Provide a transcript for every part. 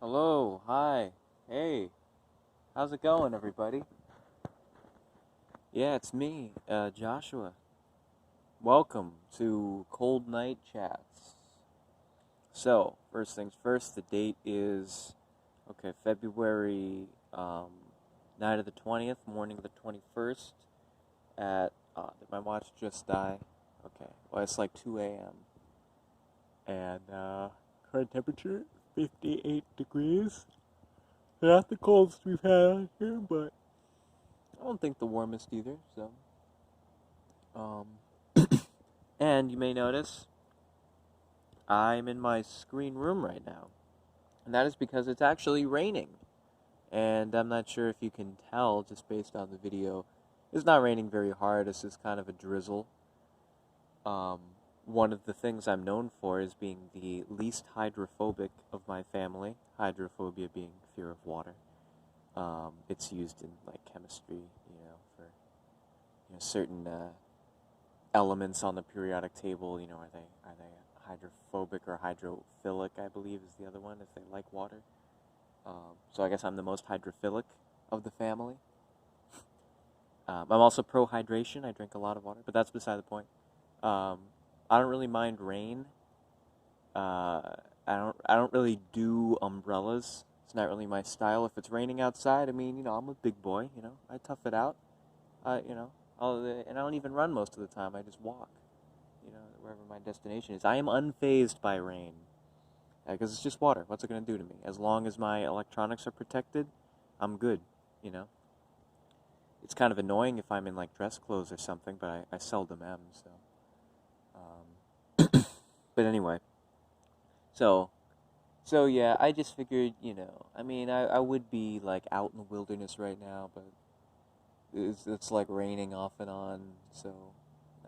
Hello, hi, hey, how's it going, everybody? Yeah, it's me, Joshua. Welcome to Cold Night Chats. So, first things first, the date is, February, night of the 20th, morning of the 21st, at, did my watch just die? Okay, well, it's like 2 a.m. And, current temperature, 58 degrees. Not the coldest we've had out here, but I don't think the warmest either, so. Um, and you may notice I'm in my screen room right now. And that is because it's actually raining. And I'm not sure if you can tell just based on the video. It's not raining very hard, it's just kind of a drizzle. Um, One of the things I'm known for is being the least hydrophobic of my family. Hydrophobia being fear of water. It's used in like chemistry, for certain elements on the periodic table. Are they hydrophobic or hydrophilic? I believe is the other one if they like water. So I guess I'm the most hydrophilic of the family. I'm also pro hydration. I drink a lot of water, but that's beside the point. Um, I don't really mind rain. I don't really do umbrellas. It's not really my style. If it's raining outside, I mean, I'm a big boy. I tough it out. And I don't even run most of the time. I just walk. Wherever my destination is. I am unfazed by rain because it's just water. What's it gonna do to me? As long as my electronics are protected, I'm good. You know. It's kind of annoying if I'm in like dress clothes or something, but I seldom am. So. But anyway. So yeah, I just figured, I mean, I would be like out in the wilderness right now, but it's like raining off and on, so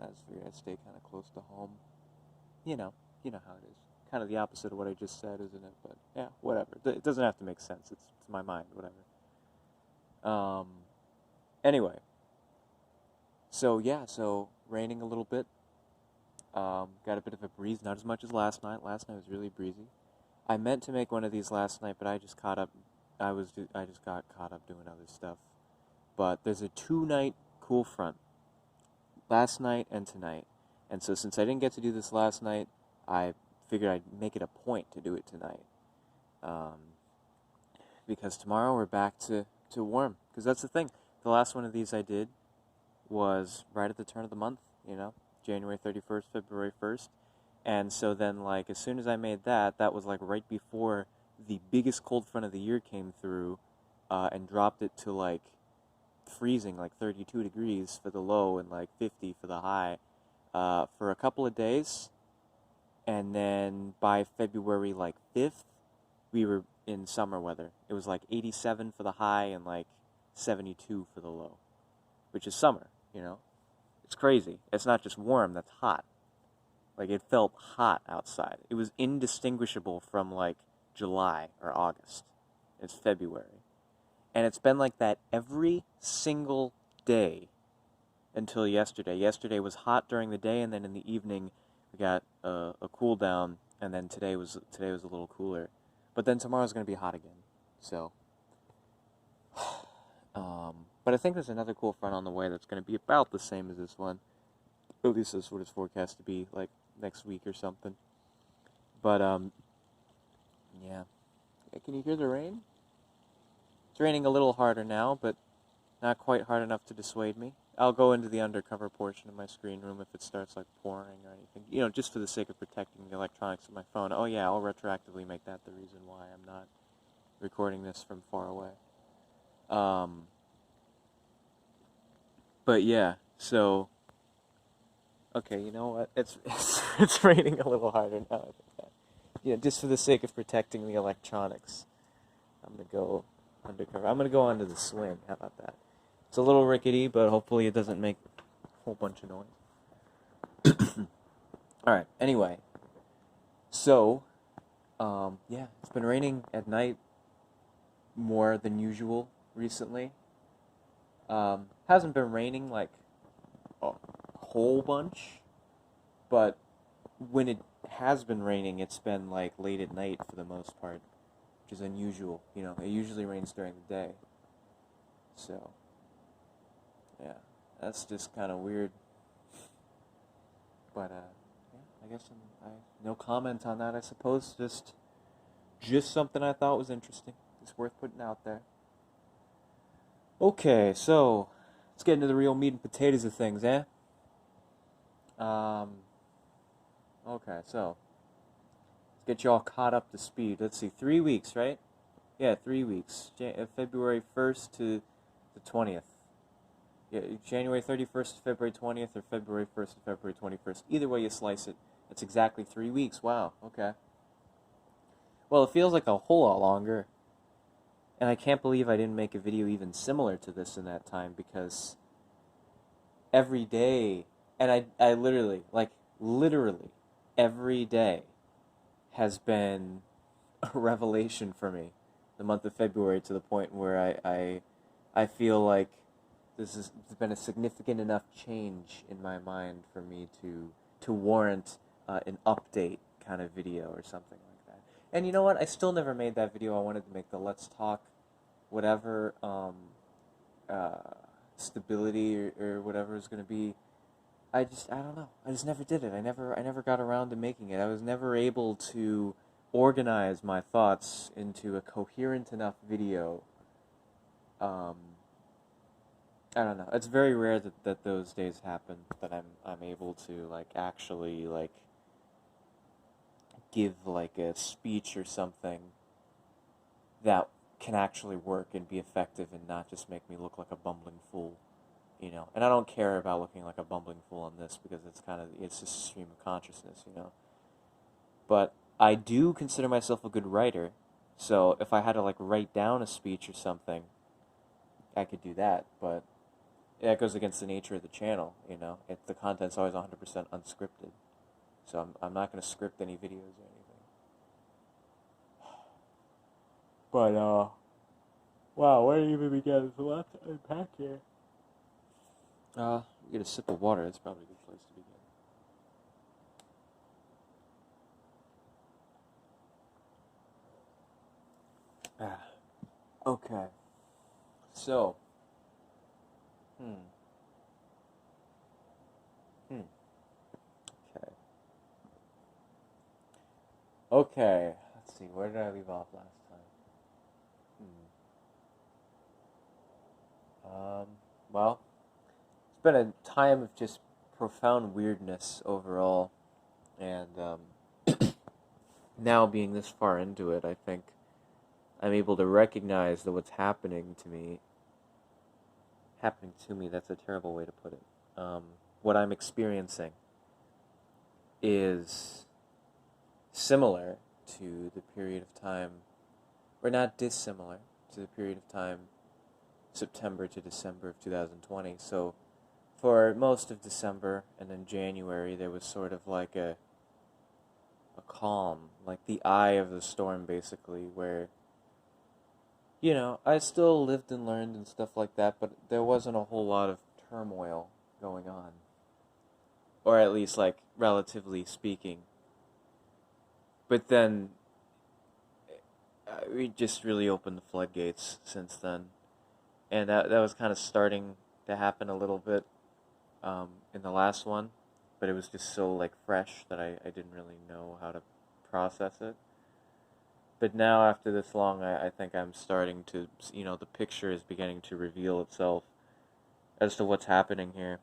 I just figured I'd stay kind of close to home. You know, you know how it is. Kind of the opposite of what I just said, isn't it? But yeah, whatever. It doesn't have to make sense. It's my mind, whatever. Um. Anyway, so yeah, so raining a little bit. Got a bit of a breeze, not as much as last night. Last night was really breezy. I meant to make one of these last night, but I just caught up. I just got caught up doing other stuff. But there's a 2-night cool front, last night and tonight. And so since I didn't get to do this last night, I figured I'd make it a point to do it tonight. Um, because tomorrow we're back to warm. Because that's the thing. The last one of these I did was right at the turn of the month, January 31st, February 1st. And so then, like, as soon as I made that was like right before the biggest cold front of the year came through and dropped it to like freezing, like 32 degrees for the low and like 50 for the high for a couple of days. And then by February like 5th, we were in summer weather. It was like 87 for the high and like 72 for the low, which is summer. It's crazy. It's not just warm, that's hot. Like, it felt hot outside. It was indistinguishable from, like, July or August. It's February. And it's been like that every single day until yesterday. Yesterday was hot during the day, and then in the evening we got a cool down, and then today was a little cooler. But then tomorrow's going to be hot again. So, but I think there's another cool front on the way that's going to be about the same as this one. At least that's what it's forecast to be, like, next week or something. But, yeah. Can you hear the rain? It's raining a little harder now, but not quite hard enough to dissuade me. I'll go into the undercover portion of my screen room if it starts, like, pouring or anything. Just for the sake of protecting the electronics of my phone. Oh, yeah, I'll retroactively make that the reason why I'm not recording this from far away. But, yeah, so... Okay, you know what? It's raining a little harder now. Just for the sake of protecting the electronics, I'm gonna go undercover. I'm gonna go onto the swing. How about that? It's a little rickety, but hopefully it doesn't make a whole bunch of noise. All right. Anyway, so yeah, it's been raining at night more than usual recently. Hasn't been raining like a whole bunch, but when it has been raining, it's been like late at night for the most part. which is unusual. You know, it usually rains during the day. So, yeah, that's just kind of weird. But yeah, I guess no comment on that. I suppose just something I thought was interesting, just worth putting out there. Okay, so let's get into the real meat and potatoes of things, eh? Um, okay, so let's get you all caught up to speed. Let's see, 3 weeks, right? Yeah, 3 weeks. February 1st to the 20th. Yeah, January 31st to February 20th, or February 1st to February 21st. Either way you slice it, it's exactly 3 weeks. Wow, okay. Well, it feels like a whole lot longer. And I can't believe I didn't make a video even similar to this in that time, because every day, and I literally, literally, every day has been a revelation for me. The month of February, to the point where I feel like there's been a significant enough change in my mind for me to warrant an update kind of video or something like that. And you know what? I still never made that video I wanted to make, the Let's Talk whatever uh, stability or whatever is going to be. I don't know. I just never did it. I never got around to making it. I was never able to organize my thoughts into a coherent enough video. Um, I don't know. It's very rare that those days happen, that I'm able to actually give a speech or something that can actually work and be effective and not just make me look like a bumbling fool, you know. And I don't care about looking like a bumbling fool on this, because it's just a stream of consciousness, you know. But I do consider myself a good writer, so if I had to write down a speech or something, I could do that. But that goes against the nature of the channel, you know. The content's always 100% unscripted, so I'm not going to script any videos or anything. But wow, where do you even begin? There's a lot to unpack here. Get a sip of water. That's probably a good place to begin. Okay. So, hmm. Hmm. Okay. Okay. Let's see. Where did I leave off last time? Well, it's been a time of just profound weirdness overall, and now being this far into it, I think I'm able to recognize that what's happening to me, that's a terrible way to put it. What I'm experiencing is similar to the period of time, or not dissimilar to the period of time, September to December of 2020. So for most of December and then January, there was sort of a calm, like the eye of the storm, basically, where, you know, I still lived and learned and stuff like that, but there wasn't a whole lot of turmoil going on. Or at least, relatively speaking. But then, we just really opened the floodgates since then. And that was kind of starting to happen a little bit in the last one. But it was just so, fresh that I didn't really know how to process it. But now, after this long, I think I'm starting to, you know, the picture is beginning to reveal itself as to what's happening here.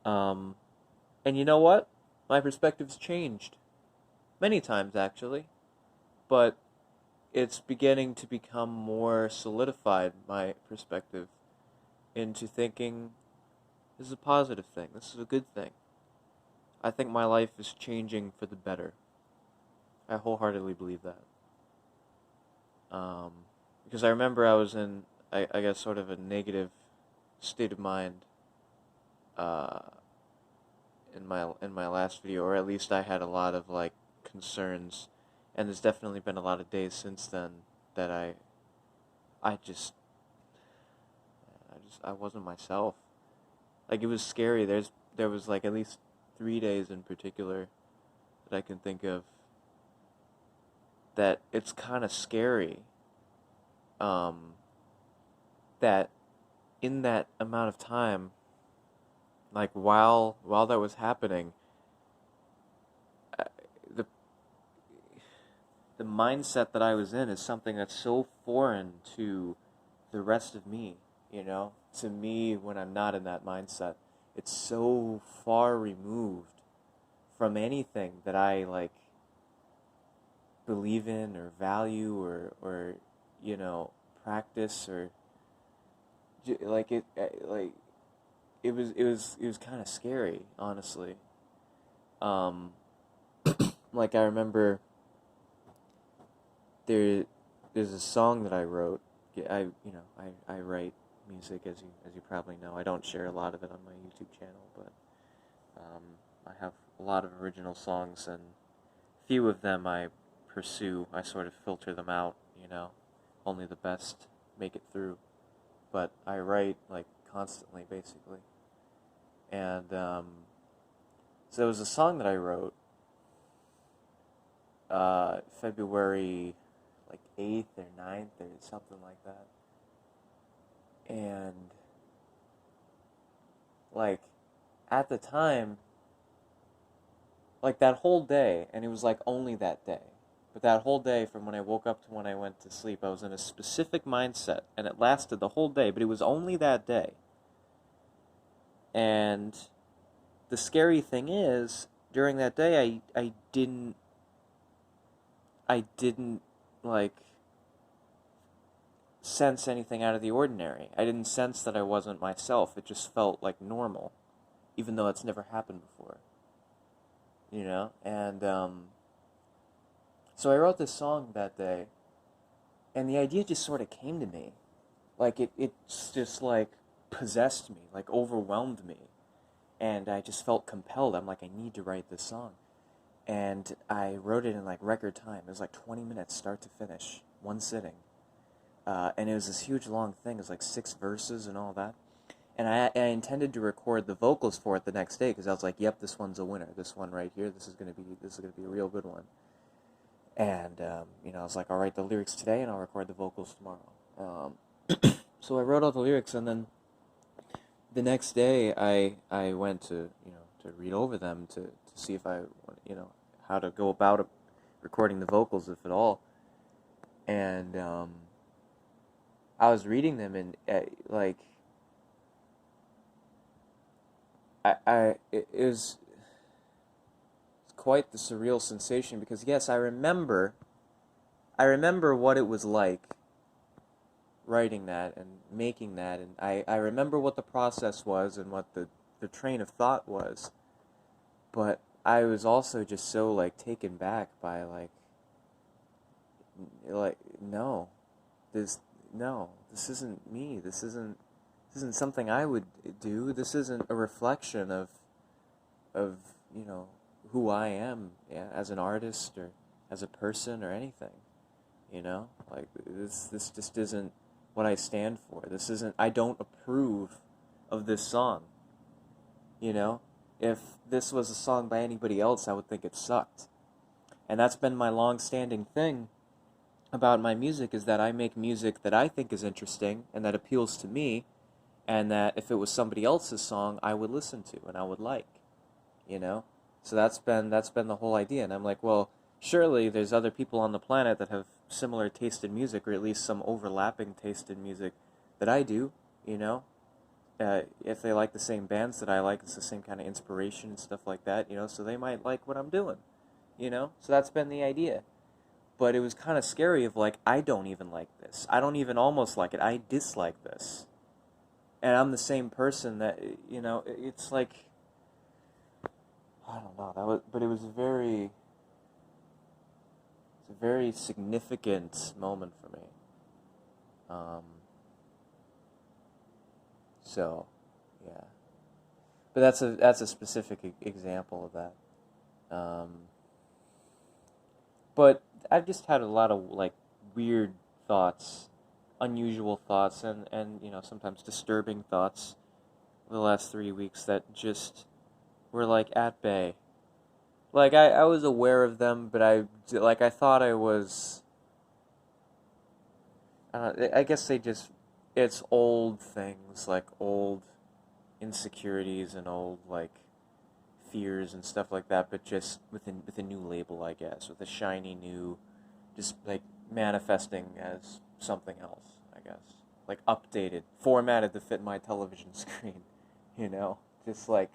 And you know what? My perspective's changed. Many times, actually. But it's beginning to become more solidified, my perspective, into thinking this is a positive thing. This is a good thing. I think my life is changing for the better. I wholeheartedly believe that. Because I remember I was in, I guess, sort of a negative state of mind uh, in my last video, or at least I had a lot of concerns, and there's definitely been a lot of days since then that I just I wasn't myself. It was scary. There was at least 3 days in particular that I can think of that it's kind of scary, um, that in that amount of time, like while that was happening, uh, the the mindset that I was in is something that's so foreign to the rest of me, to me when I'm not in that mindset. It's so far removed from anything that I like believe in or value or you know practice or like it was kind of scary, honestly. um like I remember there there's a song that I wrote. I write music, as you probably know. I don't share a lot of it on my YouTube channel, but um, I have a lot of original songs, and few of them I pursue. I sort of filter them out, only the best make it through. But I write like constantly, basically. And so there was a song that I wrote February like 8th or 9th or something like that. And like at the time, like that whole day, and it was like only that day, but that whole day from when I woke up to when I went to sleep, I was in a specific mindset, and it lasted the whole day, but it was only that day. And the scary thing is, during that day, I didn't like sense anything out of the ordinary. I didn't sense that I wasn't myself. It just felt like normal, even though it's never happened before. And so I wrote this song that day, and the idea just sort of came to me. Like it's just like possessed me, like overwhelmed me. And I just felt compelled. I'm like, I need to write this song. And I wrote it in like record time. It was like 20 minutes, start to finish, one sitting. And it was this huge long thing. It was like 6 verses and all that. And I intended to record the vocals for it the next day because I was like, yep, this one's a winner. This one right here, this is gonna be a real good one. And I was like, I'll write the lyrics today and I'll record the vocals tomorrow. So I wrote all the lyrics, and then the next day I went to read over them to see if how to go about it, recording the vocals, if at all. And I was reading them, and like it was quite the surreal sensation, because yes, I remember what it was like writing that and making that, and I remember what the process was and what the train of thought was, but I was also just so like taken back by like no, this no, this isn't me, this isn't something I would do, this isn't a reflection of who I am, yeah, as an artist or as a person or anything. Like this just isn't what I stand for. This isn't, I don't approve of this song. If this was a song by anybody else, I would think it sucked. And that's been my long-standing thing about my music, is that I make music that I think is interesting and that appeals to me, and that if it was somebody else's song, I would listen to and I would like. you know? So that's been the whole idea. And I'm like, well, surely there's other people on the planet that have similar taste in music, or at least some overlapping taste in music that I do, you know? If they like the same bands that I like, it's the same kind of inspiration and stuff like that, so they might like what I'm doing, So that's been the idea. But it was kind of scary of like, I don't even like this. I don't even almost like it. I dislike this. And I'm the same person that, it's like, I don't know, but it was it's a very significant moment for me. Um, so, yeah. But that's a specific example of that. But I've just had a lot of like weird thoughts, unusual thoughts, and sometimes disturbing thoughts the last 3 weeks that just were like at bay, Like I was aware of them, but I thought I was. I guess they just it's old things like old insecurities and old like fears and stuff like that, but just with a new label, I guess, with a shiny new, just like manifesting as something else, I guess, like updated, formatted to fit my television screen, you know, just like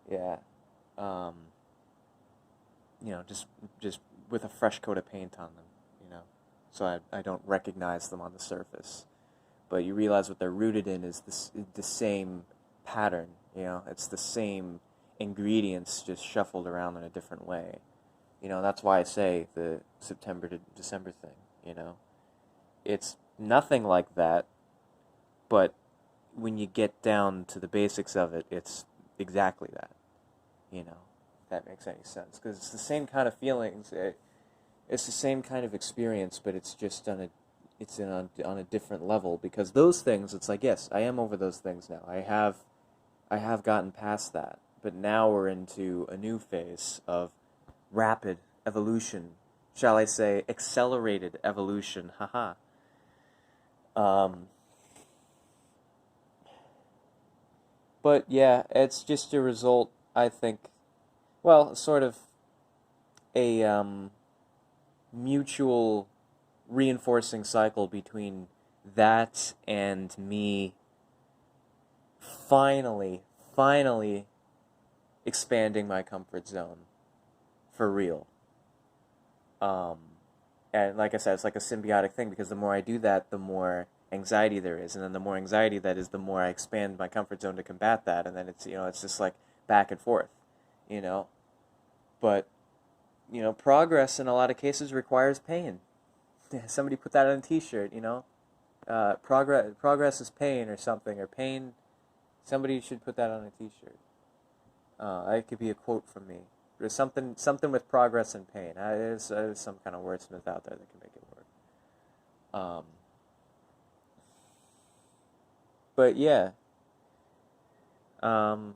yeah, um, just with a fresh coat of paint on them, you know, so I don't recognize them on the surface, but you realize what they're rooted in is the same pattern, you know, it's the same ingredients just shuffled around in a different way. You know, that's why I say the September to December thing, you know. It's nothing like that, but when you get down to the basics of it, it's exactly that, you know, if that makes any sense. Because it's the same kind of feelings, it's the same kind of experience, but it's just on a different level. Because those things, it's like, yes, I am over those things now. I have gotten past that. But now we're into a new phase of rapid evolution, shall I say, accelerated evolution, haha. Um, but yeah, it's just a result, I think, well, sort of a mutual reinforcing cycle between that and me finally, finally expanding my comfort zone for real. Um, and like I said, it's like a symbiotic thing because the more I do that, the more anxiety there is, and then the more anxiety that is, the more I expand my comfort zone to combat that, and then it's it's just like back and forth, you know. But progress in a lot of cases requires pain. Somebody put that on a T-shirt, you know. Progress is pain or something, or pain. Somebody should put that on a T-shirt. That could be a quote from me. There's something with progress and pain. There's some kind of wordsmith out there that can make it work. Um, but yeah, um,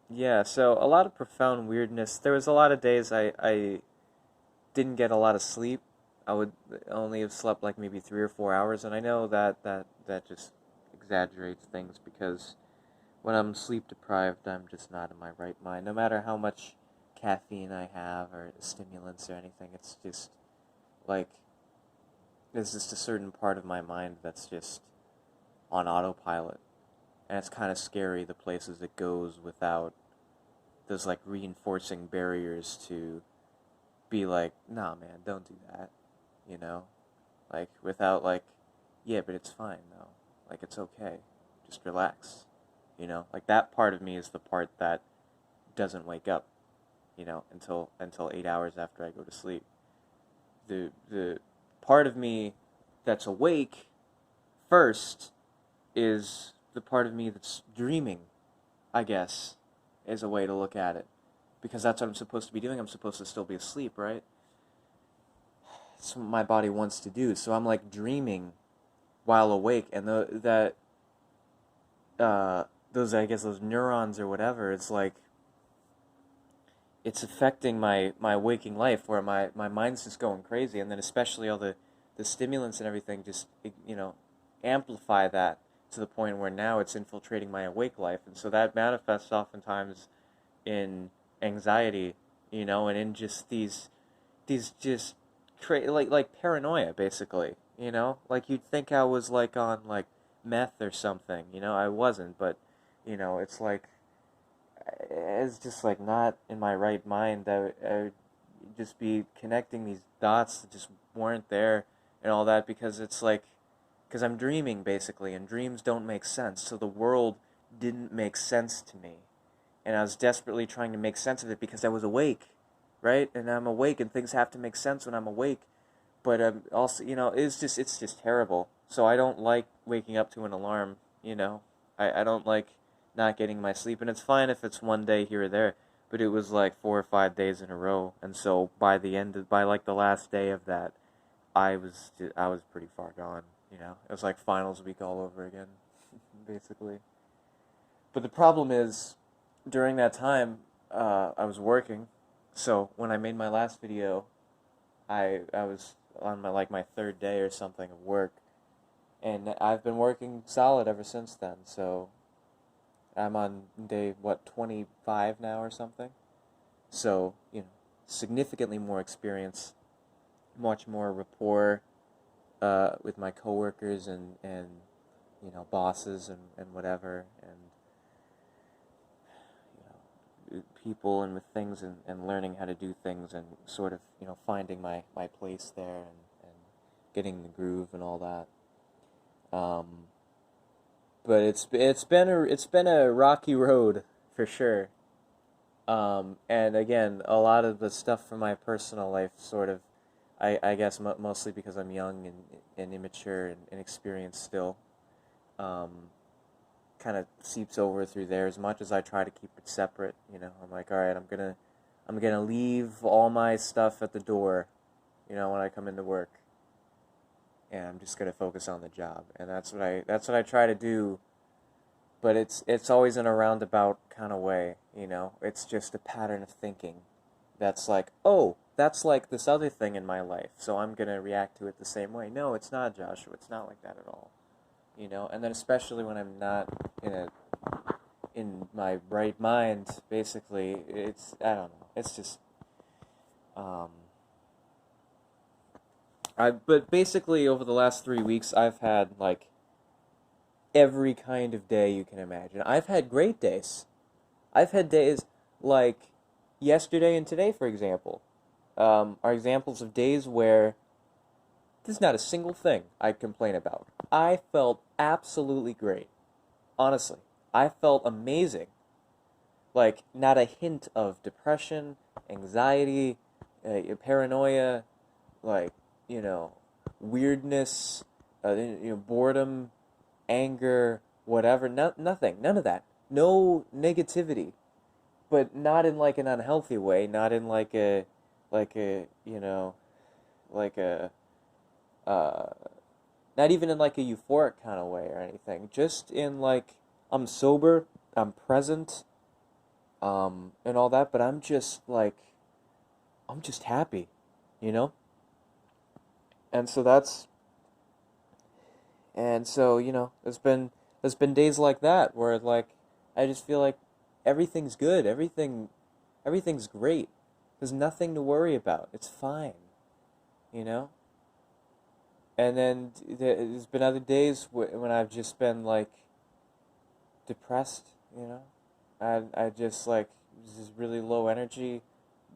yeah. So a lot of profound weirdness. There was a lot of days I didn't get a lot of sleep. I would only have slept like maybe 3 or 4 hours, and I know that just exaggerates things because when I'm sleep deprived, I'm just not in my right mind. No matter how much caffeine I have or stimulants or anything, it's just like there's just a certain part of my mind that's just on autopilot, and it's kind of scary the places it goes without those like reinforcing barriers to be like, nah, man, don't do that, you know, like without like, yeah, but it's fine though, like it's okay, just relax, like that part of me is the part that doesn't wake up, until 8 hours after I go to sleep. The part of me that's awake first is the part of me that's dreaming, I guess, is a way to look at it. Because that's what I'm supposed to be doing. I'm supposed to still be asleep, right? That's what my body wants to do. So I'm like dreaming while awake, and those, I guess, those neurons or whatever, it's like it's affecting my waking life where my mind's just going crazy, and then especially all the stimulants and everything just amplify that to the point where now it's infiltrating my awake life, and so that manifests oftentimes in anxiety, and in just these just like paranoia basically, like you'd think I was like on like meth or something, I wasn't, but it's like it's just like not in my right mind that I would just be connecting these dots that just weren't there and all that because it's like because I'm dreaming basically and dreams don't make sense, so the world didn't make sense to me, and I was desperately trying to make sense of it because I was awake, right? And I'm awake and things have to make sense when I'm awake, but also it's just terrible. So I don't like waking up to an alarm. I don't like not getting my sleep, and it's fine if it's one day here or there, but it was like 4 or 5 days in a row, and so by like the last day of that, I was pretty far gone. It was like finals week all over again, basically. But the problem is, during that time, I was working. So when I made my last video, I was on my third day or something of work, and I've been working solid ever since then. So I'm on day what 25 now or something. So significantly more experience, much more rapport with my coworkers and bosses and whatever, and people and with things, and learning how to do things, and sort of finding my place there, and getting the groove and all that. But it's been a rocky road for sure. And again, a lot of the stuff from my personal life sort of, I guess mostly because I'm young and immature and inexperienced still, um, kind of seeps over through there. As much as I try to keep it separate, I'm like, all right, I'm gonna leave all my stuff at the door, when I come into work, and I'm just gonna focus on the job, and that's what I try to do. But it's always in a roundabout kind of way. It's just a pattern of thinking that's like, oh, that's like this other thing in my life, so I'm gonna react to it the same way. No, it's not, Joshua. It's not like that at all. And then especially when I'm not in a in my right mind, basically, I don't know. It's just um but basically over the last 3 weeks I've had like every kind of day you can imagine. I've had great days. I've had days like yesterday and today, for example, are examples of days where there's not a single thing I'd complain about. I felt absolutely great. Honestly, I felt amazing. Like, not a hint of depression, anxiety, paranoia, like, you know, weirdness, boredom, anger, whatever. Nothing. None of that. No negativity. But not in like an unhealthy way. Not in like a, like a, uh, not even in like a euphoric kind of way or anything. Just in like, I'm sober, I'm present, and all that, but I'm just like, I'm just happy, you know? And so that's, and so, there's been days like that where like, I just feel like everything's good, everything's great. There's nothing to worry about. It's fine, you know? And then there's been other days when I've just been like depressed, you know? I just like was just really low energy,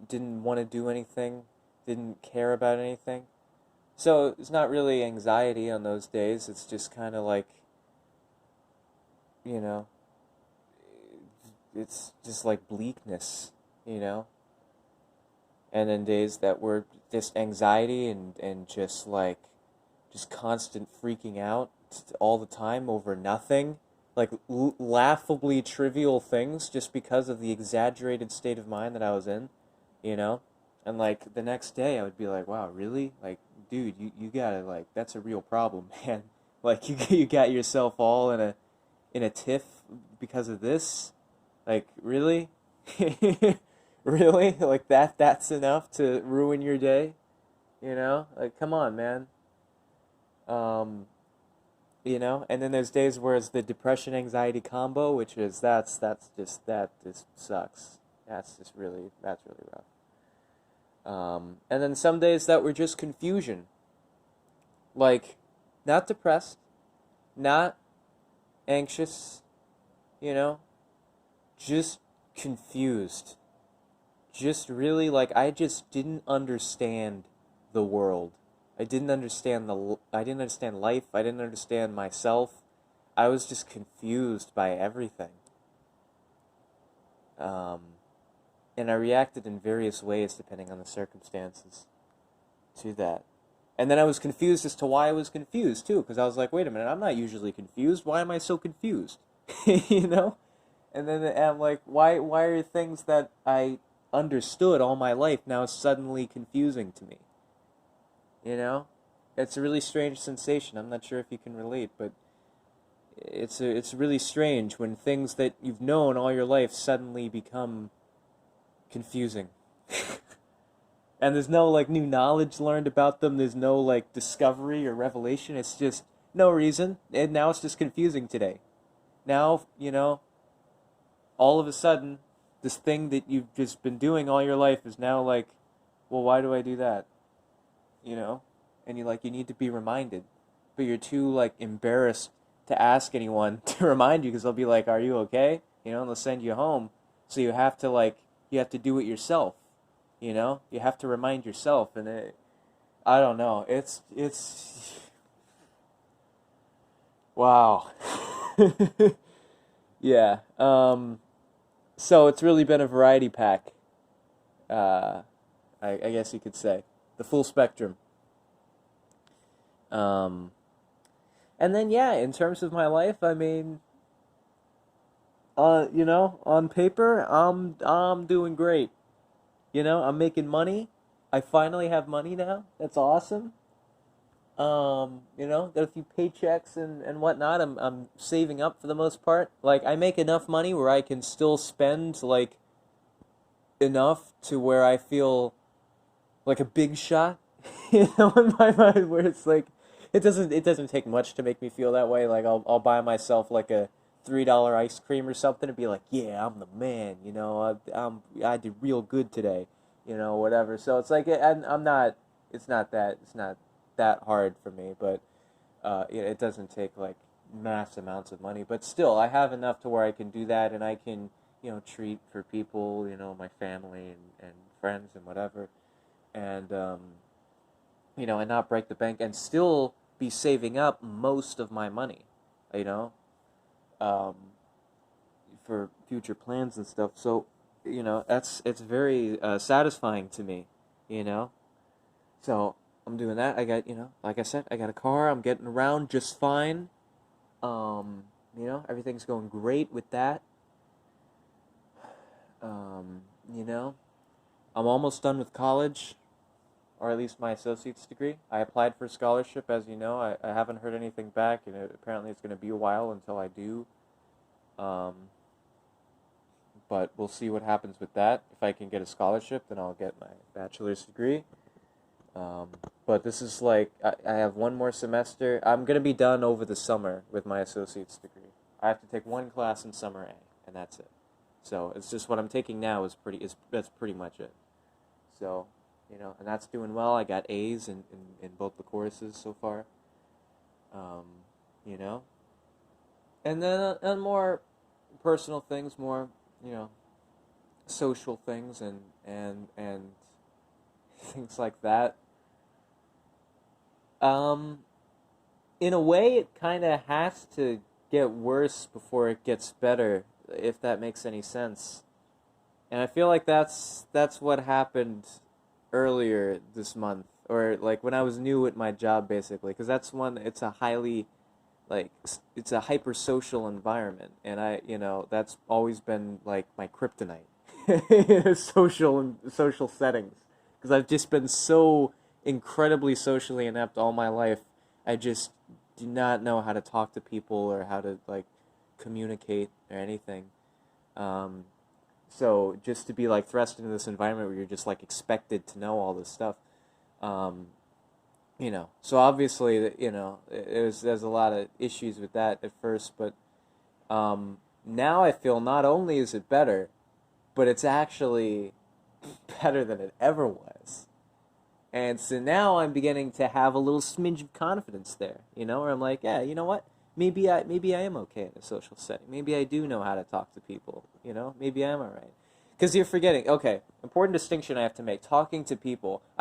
didn't want to do anything, didn't care about anything. So it's not really anxiety on those days. It's just kind of like, you know, it's just like bleakness, you know? And then days that were just anxiety and just like, just constant freaking out all the time over nothing. Like laughably trivial things just because of the exaggerated state of mind that I was in, you know? And like the next day I would be like, wow, really? Like, dude, you gotta like, that's a real problem, man. Like you got yourself all in a tiff because of this? Like, really? Really? Like that's enough to ruin your day? Like, come on, man. Um, and then there's days where it's the depression anxiety combo, which is that just sucks. That's really rough. And then some days that were just confusion, like not depressed, not anxious, you know, just confused. Just really like I just didn't understand the world. I didn't understand life. I didn't understand myself. I was just confused by everything. Um, and I reacted in various ways depending on the circumstances to that. And then I was confused as to why I was confused too, because I was like, wait a minute, I'm not usually confused. Why am I so confused? you know? And then I'm like, why are things that I understood all my life now suddenly confusing to me? You know? It's a really strange sensation. I'm not sure if you can relate, but it's really strange when things that you've known all your life suddenly become confusing. And there's no like new knowledge learned about them. There's no like discovery or revelation. It's just no reason. And now it's just confusing today. Now, all of a sudden, this thing that you've just been doing all your life is now like, well, why do I do that? You know? And you need to be reminded. But you're too like embarrassed to ask anyone to remind you because they'll be like, "Are you okay?" And they'll send you home. So you have to do it yourself. You have to remind yourself, and I don't know. It's wow. Yeah. So it's really been a variety pack. Uh, I guess you could say the full spectrum. Um, and then yeah, in terms of my life, I mean, on paper, I'm doing great. I'm making money. I finally have money now. That's awesome. Got a few paychecks and whatnot. I'm saving up for the most part. Like I make enough money where I can still spend like enough to where I feel like a big shot. In my mind, where it's like it doesn't take much to make me feel that way. Like I'll buy myself like a $3 ice cream or something and be like, yeah, I'm the man. I did real good today. Whatever. So it's like I'm not. It's not that hard for me, but it doesn't take like mass amounts of money. But still, I have enough to where I can do that, and I can treat for people, my family and friends and whatever, and and not break the bank and still be saving up most of my money, you know, um, for future plans and stuff. So, it's very satisfying to me, you know. So I'm doing that. I got, like I said, I got a car. I'm getting around just fine. Everything's going great with that. Um, you know, I'm almost done with college, or at least my associate's degree. I applied for a scholarship, as you know. I haven't heard anything back, and apparently it's going to be a while until I do. Um, but we'll see what happens with that. If I can get a scholarship, then I'll get my bachelor's degree. Um, but this is like, I have one more semester. I'm going to be done over the summer with my associate's degree. I have to take one class in summer A, and that's it. So it's just what I'm taking now that's pretty much it. So, and that's doing well. I got A's in both the courses so far. Um, you know, and then on more personal things, more you know, social things and things like that. Um, in a way, it kind of has to get worse before it gets better, if that makes any sense. And I feel like that's what happened earlier this month, or like when I was new at my job, basically, because that's one. It's a highly like it's a hyper social environment, and that's always been like my kryptonite in social settings, because I've just been so incredibly socially inept all my life. I just do not know how to talk to people or how to like communicate or anything. Um, so just to be like thrust into this environment where you're just like expected to know all this stuff, um, So obviously, there's a lot of issues with that at first, but now I feel not only is it better, but it's actually better than it ever was. And so now I'm beginning to have a little smidge of confidence there, where I'm like, yeah, you know what? Maybe I am okay in a social setting. Maybe I do know how to talk to people, Maybe I am all right. Because you're forgetting, okay, important distinction I have to make. Talking to people,